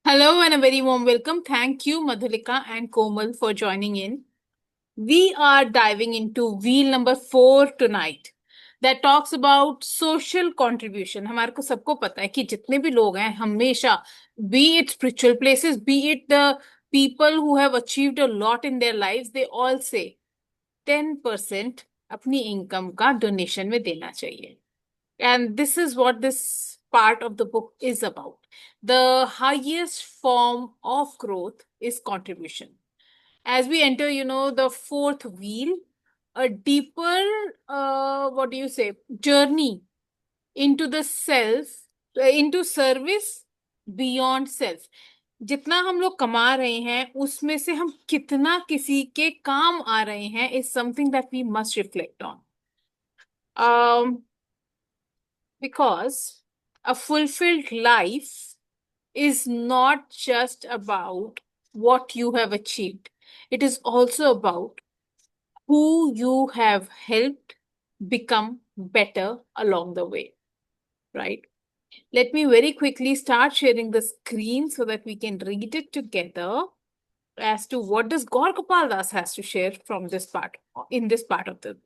Hello and a very warm welcome. Thank you, Madhulika and Komal, for joining in. We are diving into wheel number 4 tonight that talks about social contribution. हमारे को सबको पता है कि जितने भी लोग हैं हमेशा, be it spiritual places, be it the people who have achieved a lot in their lives, they all say 10% अपनी इनकम का डोनेशन में देना चाहिए. And this is what this part of the book is about. The highest form of growth is contribution. As we enter, the fourth wheel, a deeper, what do you say, journey into the self, into service beyond self. जितना हम लोग कमा रहे हैं उसमें से हम कितना किसी के काम आ रहे हैं is something that we must reflect on. Because a fulfilled life is not just about what you have achieved, it is also about who you have helped become better along the way, right? Let me very quickly start sharing the screen so that we can read it together as to what does Gaur Gopal Das has to share from this part, in this part of the.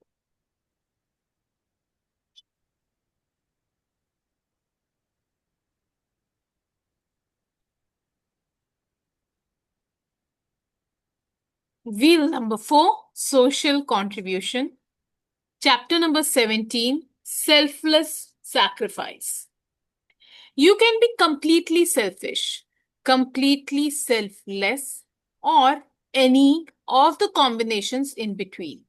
Wheel number 4, social contribution. Chapter number 17, selfless sacrifice. You can be completely selfish, completely selfless, or any of the combinations in between.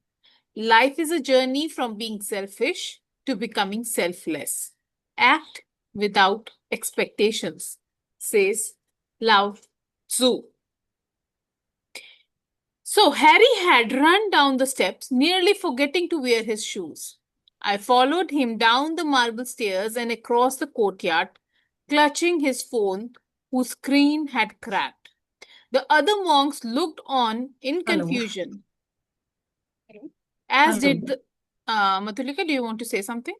Life is a journey from being selfish to becoming selfless. Act without expectations, says Lao Tzu. So Harry had run down the steps, nearly forgetting to wear his shoes. I followed him down the marble stairs and across the courtyard, clutching his phone, whose screen had cracked. The other monks looked on in Hello. confusion, as Hello. did the. Matulika, do you want to say something?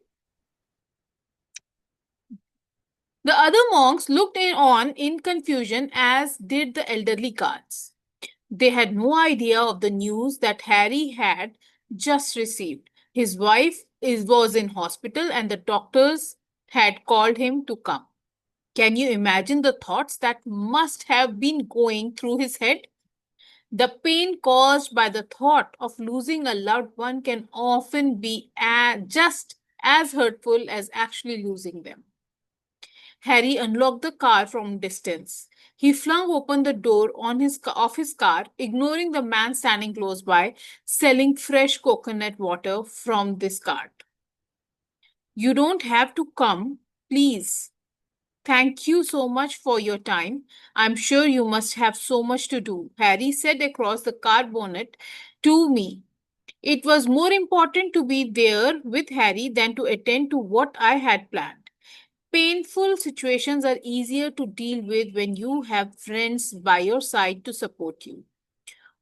The other monks looked on in confusion, as did the elderly guards. They had no idea of the news that Harry had just received. His wife was in hospital and the doctors had called him to come. Can you imagine the thoughts that must have been going through his head? The pain caused by the thought of losing a loved one can often be just as hurtful as actually losing them. Harry unlocked the car from distance. He flung open the door of his car, ignoring the man standing close by, selling fresh coconut water from this cart. You don't have to come, please. Thank you so much for your time. I'm sure you must have so much to do, Harry said across the car bonnet to me. It was more important to be there with Harry than to attend to what I had planned. Painful situations are easier to deal with when you have friends by your side to support you.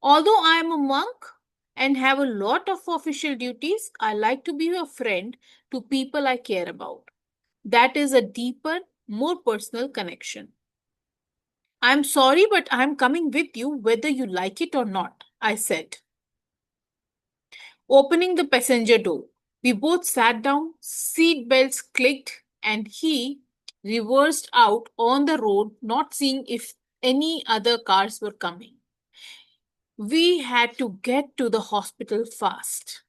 Although I am a monk and have a lot of official duties, I like to be a friend to people I care about. That is a deeper, more personal connection. I'm sorry, but I'm coming with you whether you like it or not, I said. Opening the passenger door, we both sat down, seat belts clicked, and he reversed out on the road, not seeing if any other cars were coming. We had to get to the hospital fast.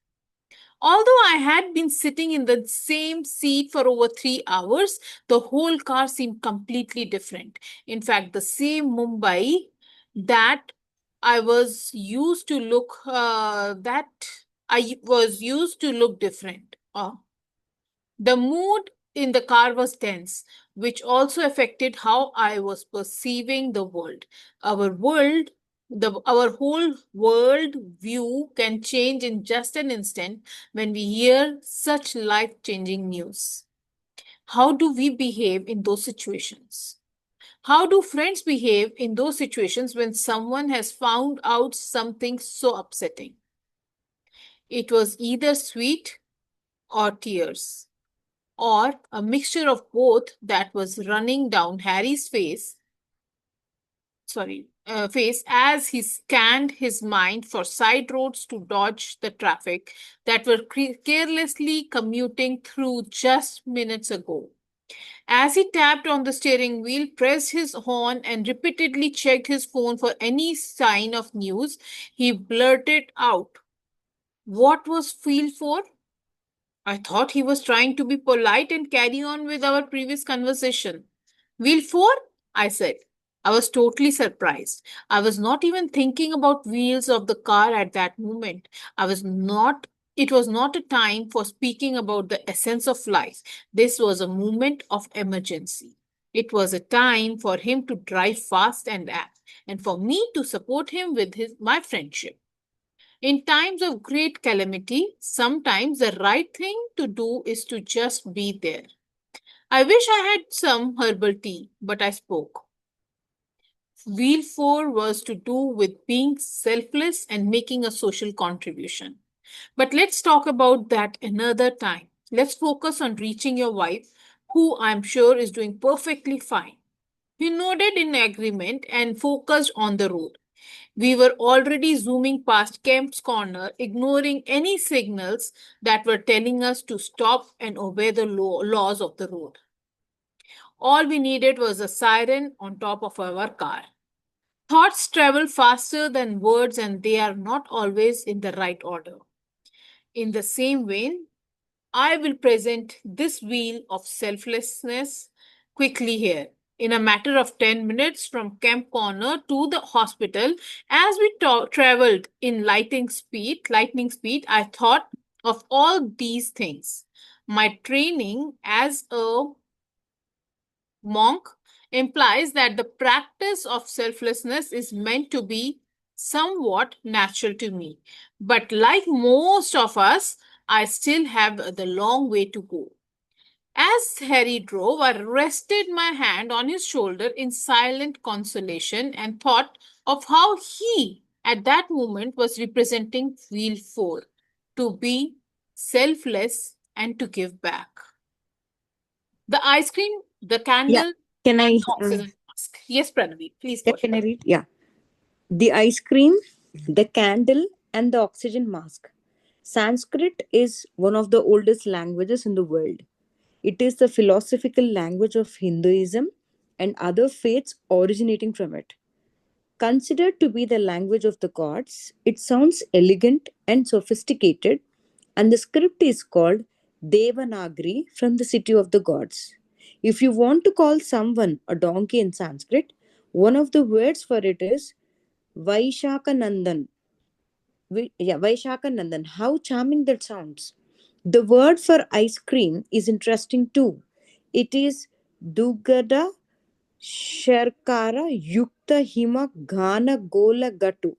Although I had been sitting in the same seat for over 3 hours, the whole car seemed completely different. In fact, the same Mumbai that I was used to look different. The mood in the car was tense, which also affected how I was perceiving the world. Our whole world view can change in just an instant when we hear such life-changing news. How do we behave in those situations? How do friends behave in those situations when someone has found out something so upsetting? It was either sweet or tears, or a mixture of both that was running down Harry's face face as he scanned his mind for side roads to dodge the traffic that were carelessly commuting through just minutes ago. As he tapped on the steering wheel, pressed his horn, and repeatedly checked his phone for any sign of news, he blurted out, "What was Feel for?" I thought he was trying to be polite and carry on with our previous conversation. "Wheel 4?" I said. I was totally surprised. I was not even thinking about wheels of the car at that moment. I was not. It was not a time for speaking about the essence of life. This was a moment of emergency. It was a time for him to drive fast and act, and for me to support him with my friendship. In times of great calamity, sometimes the right thing to do is to just be there. I wish I had some herbal tea, but I spoke. Wheel 4 was to do with being selfless and making a social contribution. But let's talk about that another time. Let's focus on reaching your wife, who I'm sure is doing perfectly fine. He nodded in agreement and focused on the road. We were already zooming past Kemp's Corner, ignoring any signals that were telling us to stop and obey the laws of the road. All we needed was a siren on top of our car. Thoughts travel faster than words, and they are not always in the right order. In the same vein, I will present this wheel of selflessness quickly here. In a matter of 10 minutes from Camp Corner to the hospital, as we traveled in lightning speed, I thought of all these things. My training as a monk implies that the practice of selflessness is meant to be somewhat natural to me. But like most of us, I still have the long way to go. As Harry drove, I rested my hand on his shoulder in silent consolation and thought of how he, at that moment, was representing Wheel 4, to be selfless and to give back. The ice cream, the Yeah. candle, Can and I? the oxygen mask. Yes, Pranavi, please Yeah, go ahead. can I read? Yeah. The ice cream, the candle, and the oxygen mask. Sanskrit is one of the oldest languages in the world. It is the philosophical language of Hinduism and other faiths originating from it. Considered to be the language of the gods, it sounds elegant and sophisticated, and the script is called Devanagari from the city of the gods. If you want to call someone a donkey in Sanskrit, one of the words for it is Vaishakanandan. Vaishakanandan. How charming that sounds. The word for ice cream is interesting too. It is Dugada Sharkara Yukta Hima Ghana Gola Gatu.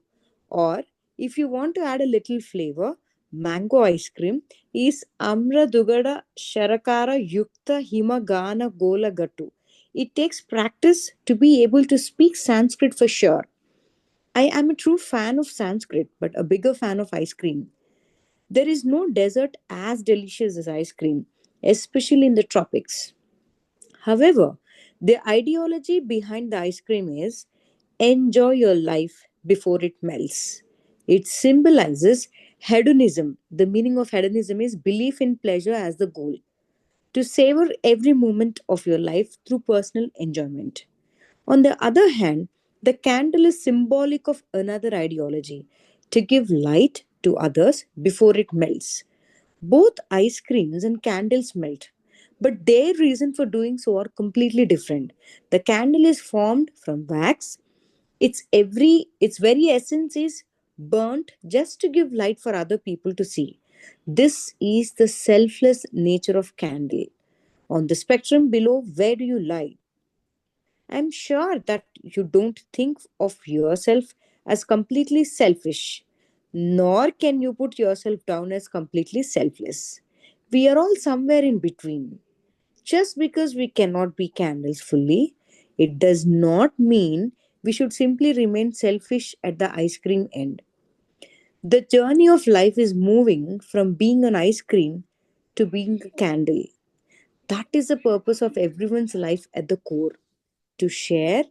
Or if you want to add a little flavor, mango ice cream is Amra Dugada Sharakara Yukta Hima Ghana Gola Gatu. It takes practice to be able to speak Sanskrit for sure. I am a true fan of Sanskrit, but a bigger fan of ice cream. There is no dessert as delicious as ice cream, especially in the tropics. However, the ideology behind the ice cream is enjoy your life before it melts. It symbolizes hedonism. The meaning of hedonism is belief in pleasure as the goal. To savor every moment of your life through personal enjoyment. On the other hand, the candle is symbolic of another ideology to give light to others before it melts. Both ice creams and candles melt, but their reason for doing so are completely different. The candle is formed from wax. Its very essence is burnt just to give light for other people to see. This is the selfless nature of candle. On the spectrum below, where do you lie? I'm sure that you don't think of yourself as completely selfish, nor can you put yourself down as completely selfless. We are all somewhere in between. Just because we cannot be candles fully, it does not mean we should simply remain selfish at the ice cream end. The journey of life is moving from being an ice cream to being a candle. That is the purpose of everyone's life at the core, to share,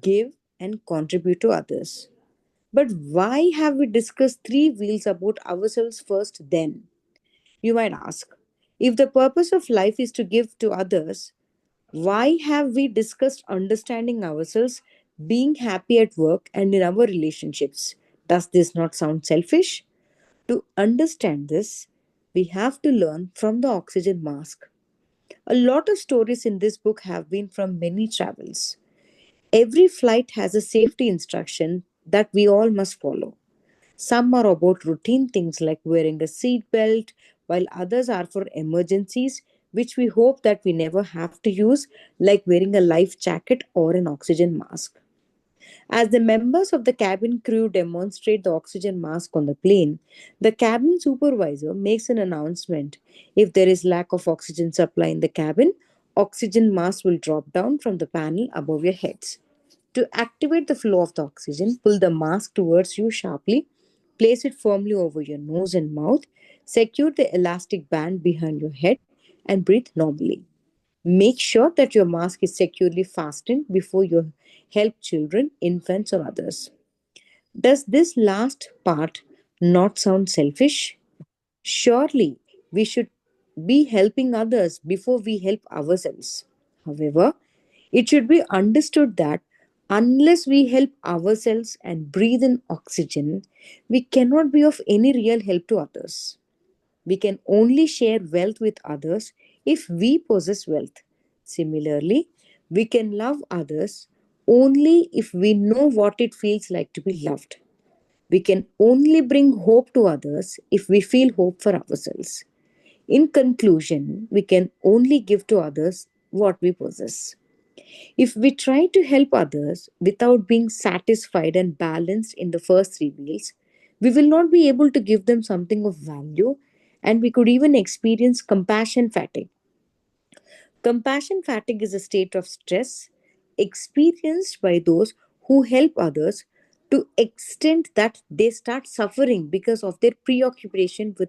give, and contribute to others. But why have we discussed three wheels about ourselves first then? You might ask. If the purpose of life is to give to others, why have we discussed understanding ourselves, being happy at work, and in our relationships? Does this not sound selfish? To understand this, we have to learn from the oxygen mask. A lot of stories in this book have been from many travels. Every flight has a safety instruction that we all must follow. Some are about routine things like wearing a seat belt, while others are for emergencies, which we hope that we never have to use, like wearing a life jacket or an oxygen mask. As the members of the cabin crew demonstrate the oxygen mask on the plane, the cabin supervisor makes an announcement. If there is lack of oxygen supply in the cabin, oxygen mask will drop down from the panel above your heads. To activate the flow of the oxygen, pull the mask towards you sharply, place it firmly over your nose and mouth, secure the elastic band behind your head, and breathe normally. Make sure that your mask is securely fastened before you help children, infants, or others. Does this last part not sound selfish? Surely we should be helping others before we help ourselves. However, it should be understood that unless we help ourselves and breathe in oxygen, we cannot be of any real help to others. We can only share wealth with others if we possess wealth. Similarly, we can love others only if we know what it feels like to be loved. We can only bring hope to others if we feel hope for ourselves. In conclusion, we can only give to others what we possess. If we try to help others without being satisfied and balanced in the first three wheels, we will not be able to give them something of value, and we could even experience compassion fatigue. Compassion fatigue is a state of stress experienced by those who help others to extent that they start suffering because of their preoccupation with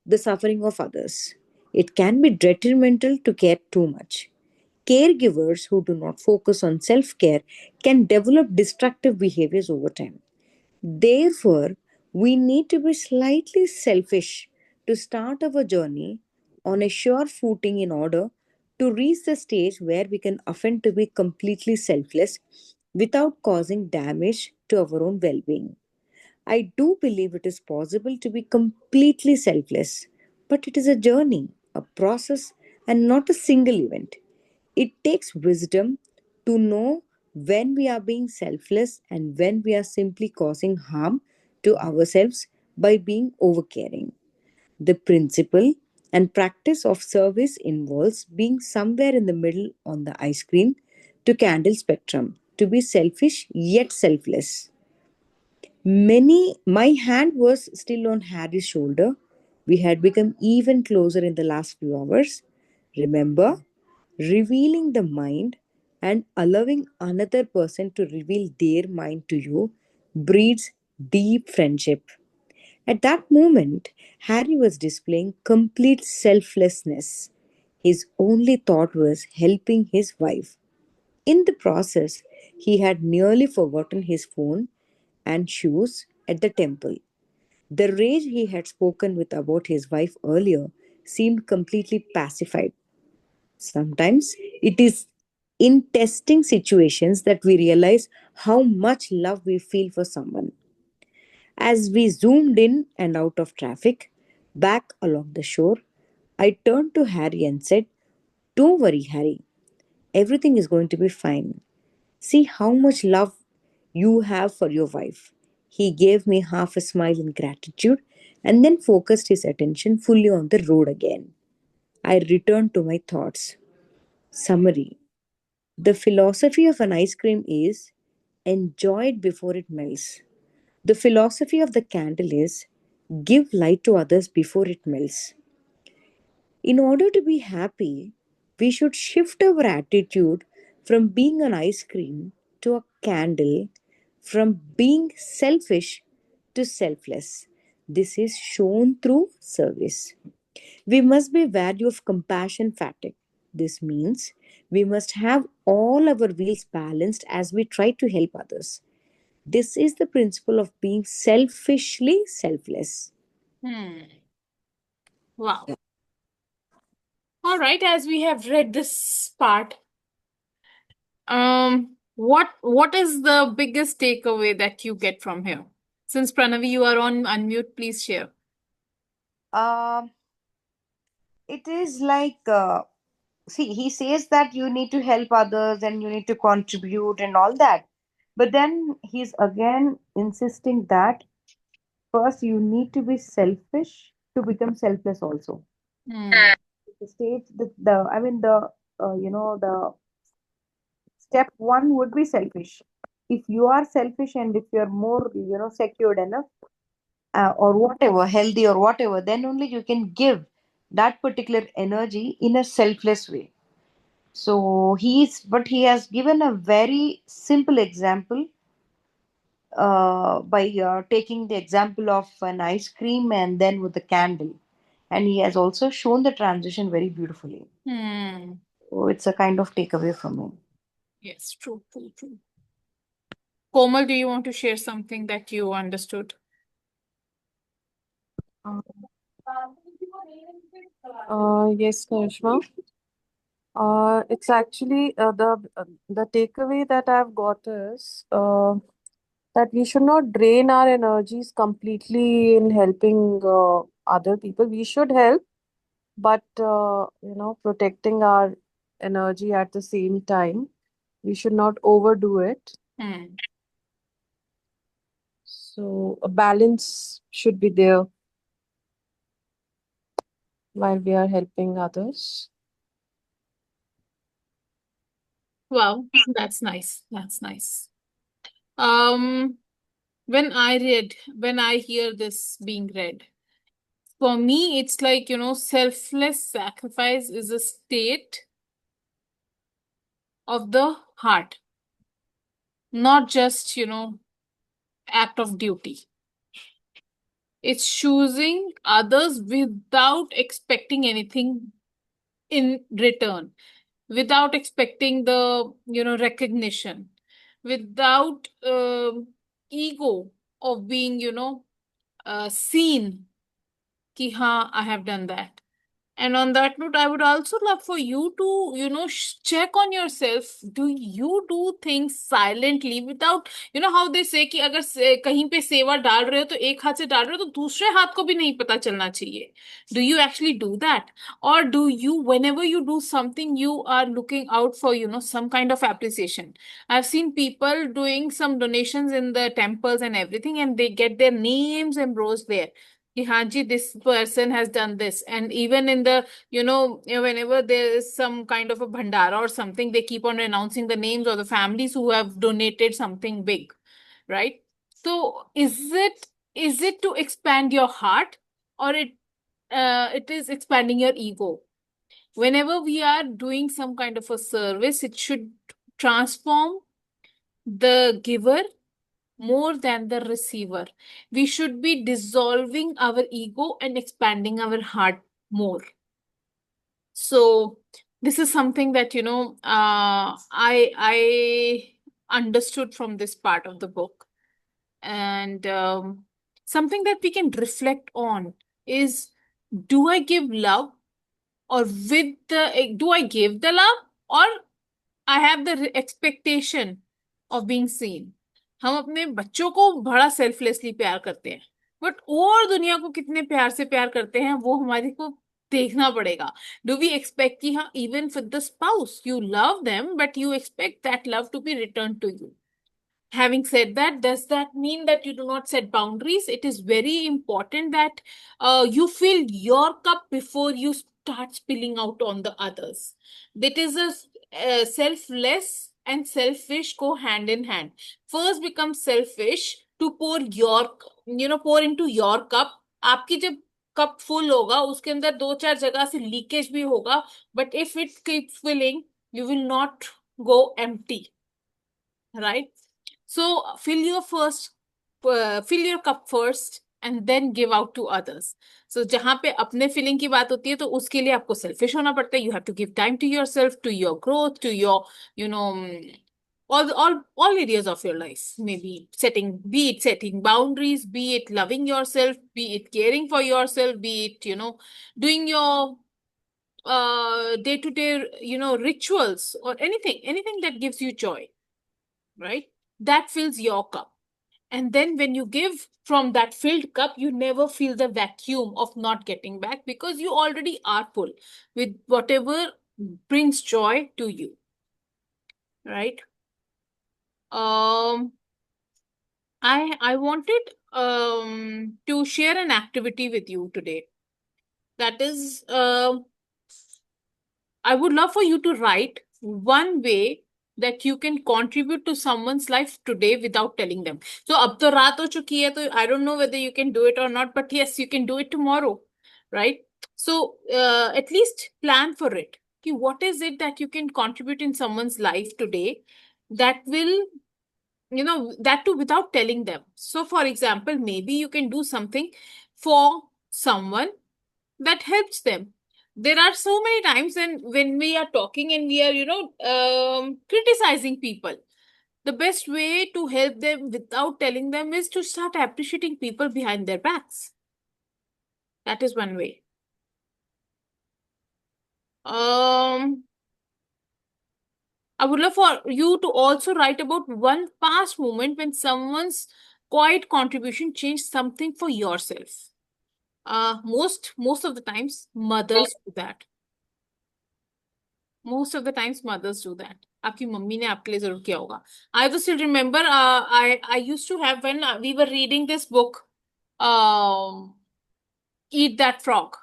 the suffering of others. It can be detrimental to care too much. Caregivers who do not focus on self care can develop destructive behaviors over time. Therefore, we need to be slightly selfish to start our journey on a sure footing in order to reach the stage where we can afford to be completely selfless without causing damage to our own well being. I do believe it is possible to be completely selfless, but it is a journey, a process, and not a single event. It takes wisdom to know when we are being selfless and when we are simply causing harm to ourselves by being overcaring. The principle and practice of service involves being somewhere in the middle on the ice cream to candle spectrum, to be selfish yet selfless. My hand was still on Harry's shoulder. We had become even closer in the last few hours. Remember, revealing the mind and allowing another person to reveal their mind to you breeds deep friendship. At that moment, Harry was displaying complete selflessness. His only thought was helping his wife. In the process, he had nearly forgotten his phone and shoes at the temple. The rage he had spoken with about his wife earlier seemed completely pacified. Sometimes it is in testing situations that we realize how much love we feel for someone. As we zoomed in and out of traffic, back along the shore, I turned to Harry and said, "Don't worry, Harry. Everything is going to be fine. See how much love you have for your wife." He gave me half a smile in gratitude and then focused his attention fully on the road again. I returned to my thoughts. Summary: the philosophy of an ice cream is enjoy it before it melts. The philosophy of the candle is give light to others before it melts. In order to be happy, we should shift our attitude from being an ice cream to a candle, from being selfish to selfless. This is shown through service. We must be wary of compassion fatigue. This means we must have all our wheels balanced as we try to help others. This is the principle of being selfishly selfless. Hmm. Wow. All right, as we have read this part, what is the biggest takeaway that you get from here? Since Pranavi, you are on unmute, please share. Um, it is like, see, he says that you need to help others and you need to contribute and all that. But then he's again insisting that first you need to be selfish to become selfless also. Hmm. The stage, the I mean, the step one would be selfish. If you are selfish and if you're more, secured enough, or whatever, healthy or whatever, then only you can give that particular energy in a selfless way. So but he has given a very simple example by taking the example of an ice cream and then with the candle. And he has also shown the transition very beautifully. Hmm. So it's a kind of takeaway from me. Yes, true, true, true. Komal, do you want to share something that you understood? Yes, Karishma. It's actually the takeaway that I've got is that we should not drain our energies completely in helping other people. We should help, but protecting our energy at the same time. We should not overdo it. Hmm. So a balance should be there while we are helping others. Wow, that's nice. That's nice. Um, when I hear this being read, for me, it's like, selfless sacrifice is a state of the heart, not just, act of duty. It's choosing others without expecting anything in return, without expecting the, recognition, without ego of being, seen ki ha, I have done that. And on that note, I would also love for you to, check on yourself. Do you do things silently without, how they say कि अगर कहीं पे सेवा डाल रहे हो तो एक हाथ से डाल रहे हो तो दूसरे हाथ को भी नहीं पता चलना चाहिए. Do you actually do that? Or do you, whenever you do something, you are looking out for, some kind of appreciation? I've seen people doing some donations in the temples and everything, and they get their names embraced there. कि हाँ जी, this person has done this. And even in the, whenever there is some kind of a bhandara or something, they keep on announcing the names of the families who have donated something big, right? So is it to expand your heart, or it is expanding your ego? Whenever we are doing some kind of a service, it should transform the giver more than the receiver. We should be dissolving our ego and expanding our heart more. So this is something that, I understood from this part of the book. And something that we can reflect on is, do I give love, or do I give the love, or I have the expectation of being seen? हम अपने बच्चों को बड़ा selflessly प्यार करते हैं, but और दुनिया को कितने प्यार से प्यार करते हैं वो हमारे को देखना पड़ेगा. डू वी एक्सपेक्ट कि हाँ, even with the spouse you love them, but you expect that love to be return to you? Having said that, does that mean that you do not set boundaries? It is very important that you fill your cup before you start spilling out on the others. That is a selfless and selfish go hand in hand. First become selfish to pour into your cup. आपकी जब cup full होगा उसके अंदर दो चार जगह से leakage भी होगा, but if it keeps filling, you will not go empty, right? So fill your cup first, and then give out to others. So जहाँ पे अपने feeling की बात होती है तो उसके लिए आपको selfish होना पड़ता है. You have to give time to yourself, to your growth, to your, you know, all areas of your life. Maybe be it setting boundaries, be it loving yourself, be it caring for yourself, be it, doing your day-to-day, rituals or anything that gives you joy, right? That fills your cup. And then when you give from that filled cup, you never feel the vacuum of not getting back because you already are full with whatever brings joy to you, right? Um, I wanted to share an activity with you today. That is, I would love for you to write one way that you can contribute to someone's life today without telling them. So अब तो रात हो चुकी है, तो I don't know whether you can do it or not, but yes, you can do it tomorrow, right? So at least plan for it. कि what is it that you can contribute in someone's life today that will, that too without telling them. So for example, maybe you can do something for someone that helps them. There are so many times when we are talking and we are, criticizing people. The best way to help them without telling them is to start appreciating people behind their backs. That is one way. I would love for you to also write about one past moment when someone's quiet contribution changed something for yourself. Most of the times, mothers do that. Most of the times mothers do that. आपकी mummy ने आपके लिए जरूर किया होगा. I also still remember I used to have when we were reading this book, Eat That Frog.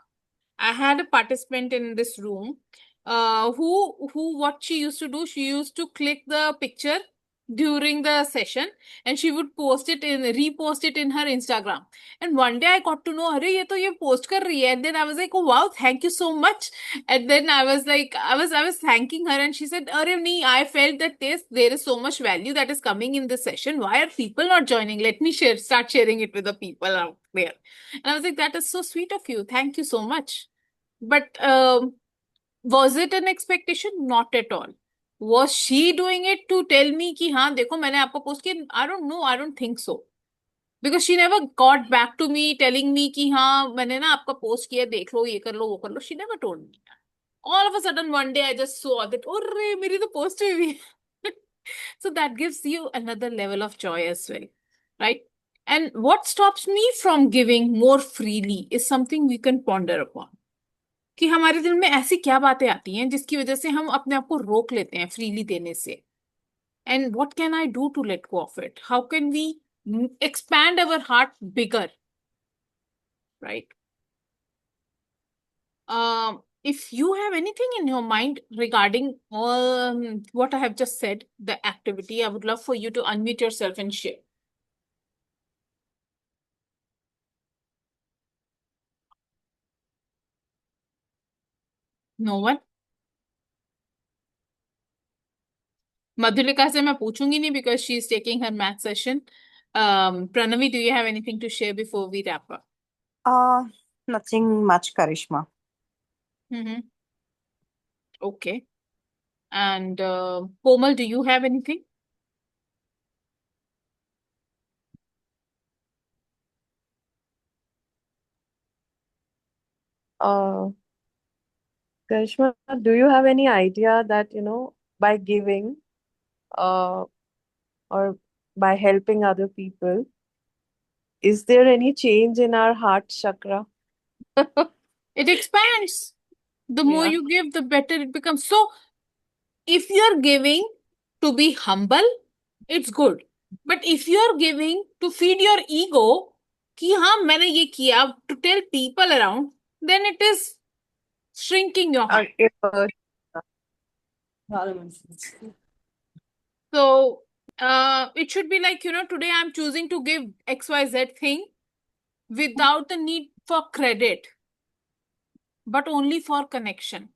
I had a participant in this room who what she used to do, she used to click the picture during the session and she would repost it in her Instagram. And one day I got to know, अरे ये तो ये post कर रही है. And then I was like, oh wow, thank you so much. And then I was like, I was thanking her and she said, अरे नहीं, I felt that there is so much value that is coming in this session. Why are people not joining? Let me start sharing it with the people out there. And I was like, that is so sweet of you. Thank you so much. But was it an expectation? Not at all. Was she doing it to tell me कि हाँ देखो मैंने आपको post किया? I don't know. I don't think so. Because she never got back to me telling me कि हाँ मैंने ना आपका पोस्ट किया, देख लो, ये कर लो, वो कर लो. She never told me. All of a sudden one day I just saw that, अरे मेरी तो पोस्ट हुई है. So that gives you another level of joy as well, right? And what stops me from giving more freely is something we can ponder upon. कि हमारे दिल में ऐसी क्या बातें आती हैं जिसकी वजह से हम अपने आप को रोक लेते हैं फ्रीली देने से. And what can I do to let go of it? How can we expand our heart bigger, right? If you have anything in your mind regarding what I have just said, the activity, I would love for you to unmute yourself and share. No one? Madhulika से मैं पूछूंगी नहीं because she is taking her math session. Pranavi, do you have anything to share before we wrap up? Nothing much, Karishma. Mm-hmm. Okay. And Komal, do you have anything? Karishma, do you have any idea that, by giving or by helping other people, is there any change in our heart chakra? It expands. The more Yeah. you give, the better it becomes. So, if you're giving to be humble, it's good. But if you're giving to feed your ego, कि हाँ मैंने ये किया, to tell people around, then it is shrinking your heart. So it should be like, today I'm choosing to give XYZ thing without the need for credit, but only for connection.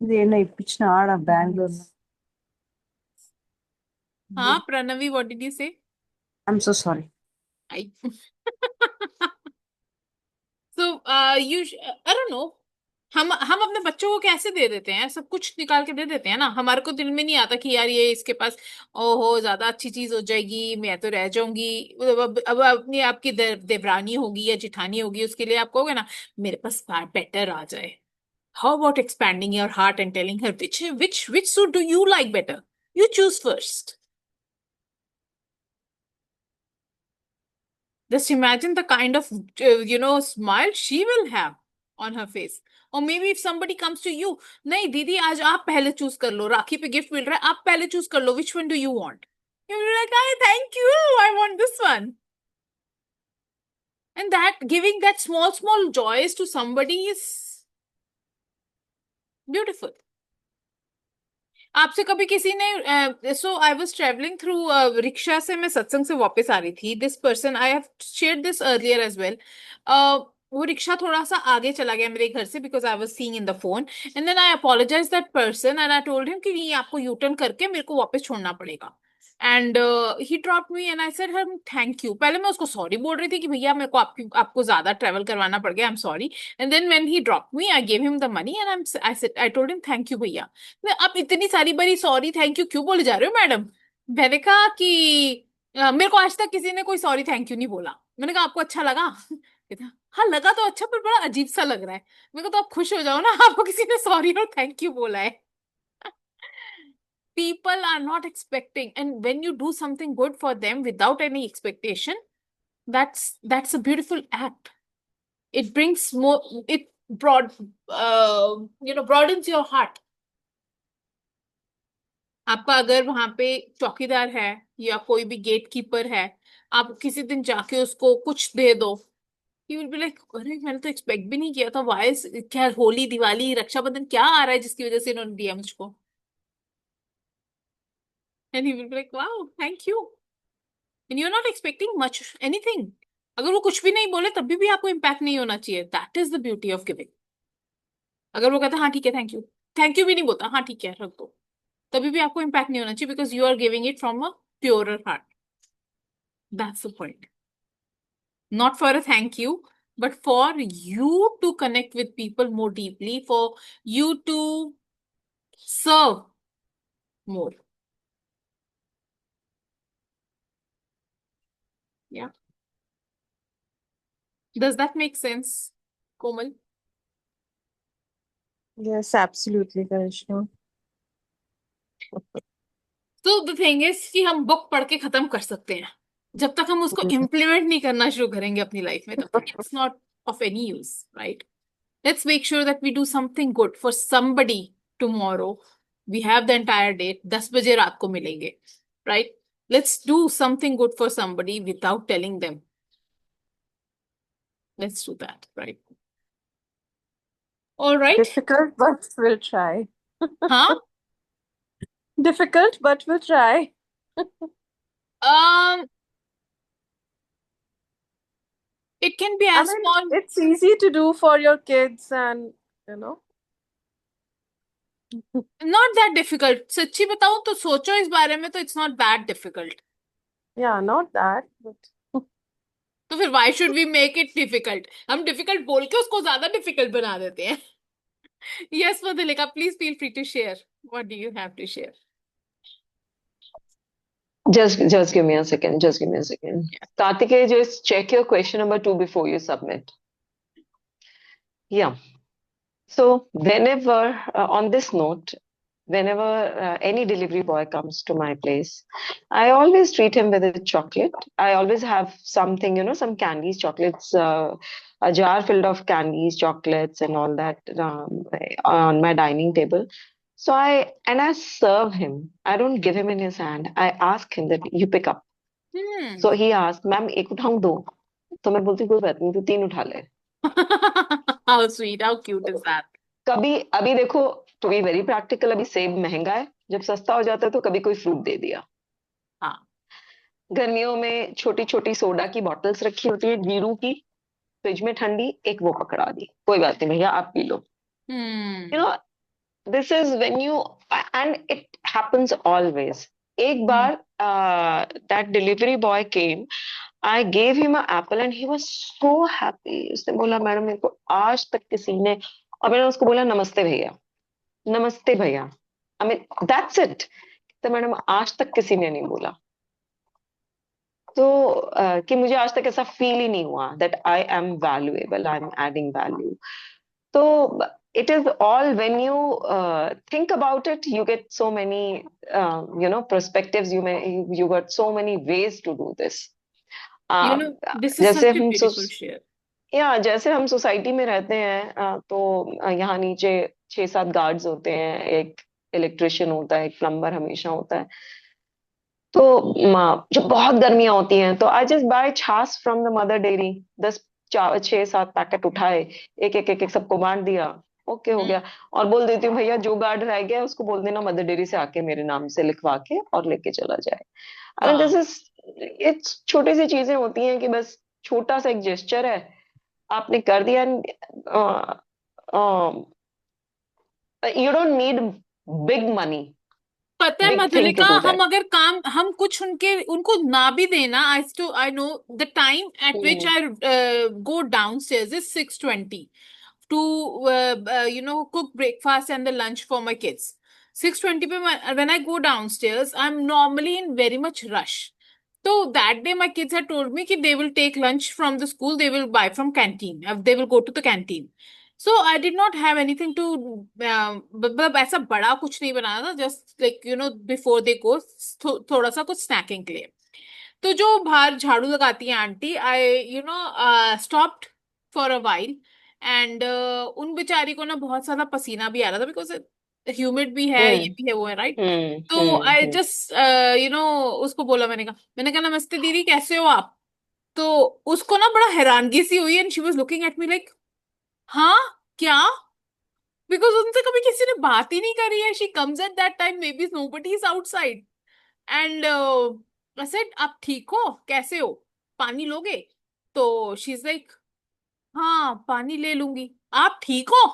Bangalore. Pranavi, what did you say? I'm so sorry. I I don't know, हम अपने बच्चों को कैसे दे देते हैं, सब कुछ निकाल के दे देते हैं ना, हमारे को दिल में नहीं आता कि यार ये इसके पास ओहो ज्यादा अच्छी चीज हो जाएगी, मैं तो रह जाऊंगी। अब अपनी आपकी देवरानी होगी या जिठानी होगी, उसके लिए आप कहोगे ना मेरे पास बेटर आ जाए। How about expanding your heart and telling her which suit do you like better? You choose first. Just imagine the kind of smile she will have on her face. Or maybe if somebody comes to you, नहीं दीदी आज आप पहले choose कर लो, राखी पे gift मिल रहा है, आप पहले चूज कर लो, which one do you want? You'll be like, I thank you, I want this one. And that giving that small joys to somebody is beautiful. आपसे कभी किसी ने so I was travelling through rickshaw से, मैं सत्संग से वापस आ रही थी, this person I have shared this earlier as well, वो रिक्शा थोड़ा सा आगे चला गया मेरे घर से because I was seeing in the phone, and then I apologize that person and I told him कि ये आपको यू टर्न करके मेरे को वापस छोड़ना पड़ेगा, and he dropped me and I said her thank you. पहले मैं उसको सॉरी बोल रही थी कि भैया मेरे को आपको ज्यादा ट्रेवल करवाना पड़ गया, I am sorry, and then when he dropped me I gave him the money and I told him thank you भैया। आप इतनी सारी बारी सॉरी थैंक यू क्यों बोले जा रहे हो मैडम? मैंने कहा कि मेरे को आज तक किसी ने कोई सॉरी थैंक यू नहीं बोला। मैंने कहा आपको अच्छा लगा? कहता हाँ लगा तो अच्छा, पर बड़ा अजीब सा लग रहा है। मेरे को तो आप खुश हो जाओ ना, आपको किसी ने सॉरी और थैंक यू बोला है। People are not expecting, and when you do something good for them without any expectation, that's a beautiful act. It brings more, it broadens your heart. आपका अगर वहां पे चौकीदार है या कोई भी गेट कीपर है, आप किसी दिन जाके उसको कुछ दे दो, ही विल बी लाइक अरे मैंने तो एक्सपेक्ट भी नहीं किया था, वाई, क्या होली दिवाली रक्षाबंधन क्या आ रहा है जिसकी वजह से इन्होंने दिया मुझको, and he will be like wow thank you, and you are not expecting much anything. अगर वो कुछ भी नहीं बोले तभी भी आपको इम्पैक्ट नहीं होना चाहिए, that is the beauty of giving. अगर वो कहता हाँ ठीक है थैंक यू भी नहीं बोलता हाँ ठीक है रख दो, तभी भी आपको इम्पैक्ट नहीं होना चाहिए because you are giving it from a purer heart. That's the point. Not for a thank you, but for you to connect with people more deeply, for you to serve more. Yeah. Does that make sense, Komal? Yes, absolutely, Karishma. So the thing is कि हम book पढ़ के खत्म कर सकते हैं, जब तक हम उसको इम्प्लीमेंट नहीं करना शुरू करेंगे अपनी लाइफ में तब तक it's not of any use, right? Let's make sure that we do something good for somebody tomorrow. We have the entire day. 10 बजे रात को मिलेंगे, right? Let's do something good for somebody without telling them. Let's do that, right? All right. Difficult, but we'll try. Huh? Difficult, but we'll try. Um, it can be I as mean, small. it's easy to do for your kids and, you know. Not that difficult. सच्ची बताऊं तो सोचो इस बारे में तो it's not that difficult. Yeah, not that, but तो फिर why should we make it difficult? हम difficult बोल के उसको ज्यादा difficult बना देते हैं. Yes, Madhulika, please feel free to share. What do you have to share? Just give me a second. Just give me a second. Kartikeya, just check your question number 2 before you submit. Yeah. So whenever, on this note, whenever any delivery boy comes to my place, I always treat him with a chocolate. I always have something, some candies, chocolates, a jar filled of candies, chocolates, and all that on my dining table. So I serve him. I don't give him in his hand. I ask him that you pick up. So he asked, "Ma'am, एक उठाऊं दो?" तो मैं बोलती कोई बात नहीं, तू 3 उठा ले. How sweet, how cute is that? कभी अभी देखो, टू बी वेरी प्रैक्टिकल, अभी सेब महंगा है, जब सस्ता हो जाता है तो कभी कोई फ्रूट दे दिया. हाँ. गर्मियों में छोटी छोटी सोडा की बॉटल्स रखी होती है वीरू की, फ्रिज में ठंडी, एक वो पकड़ा दी, कोई बात नहीं भैया आप पी लो. This is when you, and it happens always. एक बार that delivery boy came, I gave him an apple and he was so happy. उसने बोला मैडम मेरे को आज तक किसी ने, और मैंने उसको बोला नमस्ते भैया, नमस्ते भैया, आई मीन दैट्स इट। तो मैडम आज तक किसी ने नहीं बोला। तो कि मुझे आज तक ऐसा फील ही नहीं हुआ that I am valuable, I am adding value. तो it is all when you think about it, you get so many perspectives, you got so many ways to do this। You uh, know, this is जैसे such a हम beautiful share. जैसे हम society में रहते हैं, तो यहाँ नीचे 6-7 गार्ड्स होते हैं, एक इलेक्ट्रिशियन होता है, एक प्लम्बर हमेशा होता है। तो जब बहुत गर्मियां होती हैं तो आई जस्ट बाय छाछ from the mother dairy, 6-7 packet उठाए, एक सबको बांट दिया, ओके हो गया। और बोल देती हूँ भैया जो गार्ड रह गया उसको बोल देना मदर डेयरी से आके मेरे नाम से लिखवा के और लेके चला जाए। आई मीन दिस हाँ, इज, इट्स छोटी सी चीजें होती हैं कि बस छोटा सा एक जेस्चर है, आपने कर दिया। You don't need big money, पता है big thing to Madhulika, do हम दैट। अगर काम हम कुछ उनको ना भी देना, I know the time at which I go downstairs is 6:20 to cook breakfast and the lunch for my kids. 6:20 पे when I go downstairs, I'm normally in very much rush. So that day my kids had told me कि they will take lunch from the school, they will buy from canteen, they will go to the canteen. So I did not have anything to मतलब ऐसा बड़ा कुछ नहीं बनाना था, just like before they go थोड़ा सा कुछ स्नैकिंग के लिए। तो जो बाहर झाड़ू लगाती है aunty, I stopped for a while and उन बेचारी को ना बहुत सारा पसीना भी आ रहा था, बिकॉज ह्यूमिड भी है, ये हम्म भी है, वो है, राइट। हम्म तो हम्म आई हम्म जस्ट उसको बोला, मैंने कहा नमस्ते दीदी, कैसे हो आप। तो उसको ना बड़ा हैरानगी सी हुई and she was looking at me like, हाँ, क्या, बिकॉज उनसे कभी किसी ने बात ही नहीं करी है। She comes at that time, may be nobody is outside and I said, आप ठीक हो, कैसे हो, पानी लोगे। तो शी इज लाइक, हाँ पानी ले लूंगी, आप ठीक हो।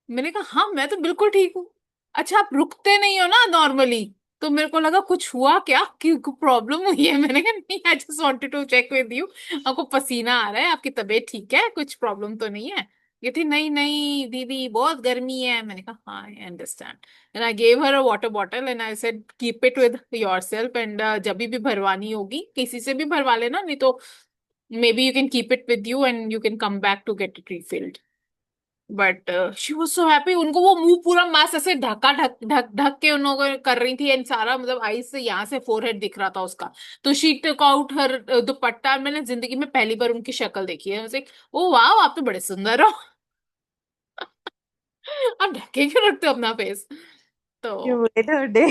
मैंने कहा हाँ मैं तो बिल्कुल ठीक हूँ। अच्छा आप रुकते नहीं हो ना नॉर्मली। तो मेरे को लगा कुछ हुआ क्या, कि प्रॉब्लम हुई है। मैंने कहा नहीं, I just wanted to check with you, आपको पसीना आ रहा है, आपकी तबीयत ठीक है, कुछ प्रॉब्लम तो नहीं है। ये थी, नहीं नहीं दीदी बहुत गर्मी है। मैंने कहा हाँ I understand and I gave her a water bottle and I said keep it with yourself and जब भी भरवानी होगी किसी से भी भरवा लेना, नहीं तो maybe you can keep it with you and you can come back to get it refilled. But she was so happy. उनको वो मुंह पूरा मास्क ऐसे ढका ढक ढक ढक के उन्होंने कर रही थी एंड सारा मतलब आई से यहाँ से फोरहेड दिख रहा था उसका। तो शी टुक आउट हर दुपट्टा। मैंने जिंदगी में पहली बार उनकी शक्ल देखी है। मुझे ओ वाह, आप तो बड़े सुंदर हो। आप ढके क्यों रखते हो अपना फेस। तो You made her day.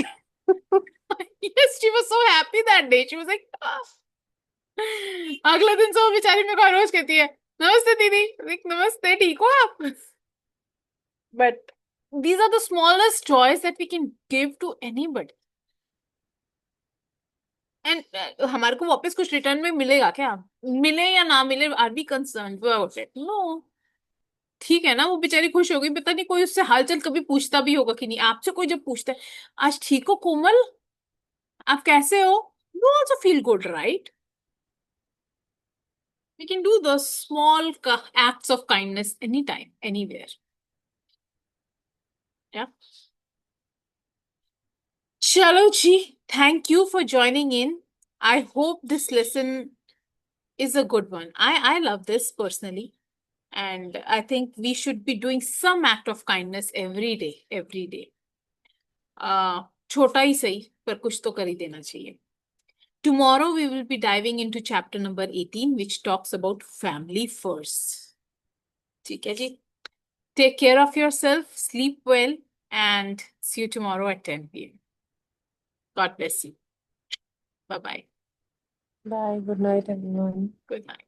yes, she was so happy that day. She was like, "Ah." अगले दिन से वो बेचारी मेरे को रोज कहती है, नमस्ते दीदी। Like, नमस्ते, ठीक हो आप। But these are the smallest joys that we can give to anybody. And हमारे को वापस कुछ रिटर्न में मिलेगा क्या, मिले या ना मिले, are we concern about it, no. ठीक है ना, वो बेचारी खुश हो गई। पता नहीं कोई उससे हालचाल कभी पूछता भी होगा कि नहीं। आपसे कोई जब पूछता है, आज ठीक हो कोमल, आप कैसे हो, you also feel good, right. We can do those small acts of kindness anytime, anywhere. Yeah. Chalo ji, thank you for joining in. I hope this lesson is a good one. I love this personally. And I think we should be doing some act of kindness every day, every day. छोटा ही सही, पर कुछ तो कर ही देना चाहिए. Tomorrow we will be diving into chapter number 18, which talks about family first. ठीक है जी. Take care of yourself, sleep well, and see you tomorrow at 10 p.m. God bless you. Bye bye. Bye. Good night, everyone. Good night.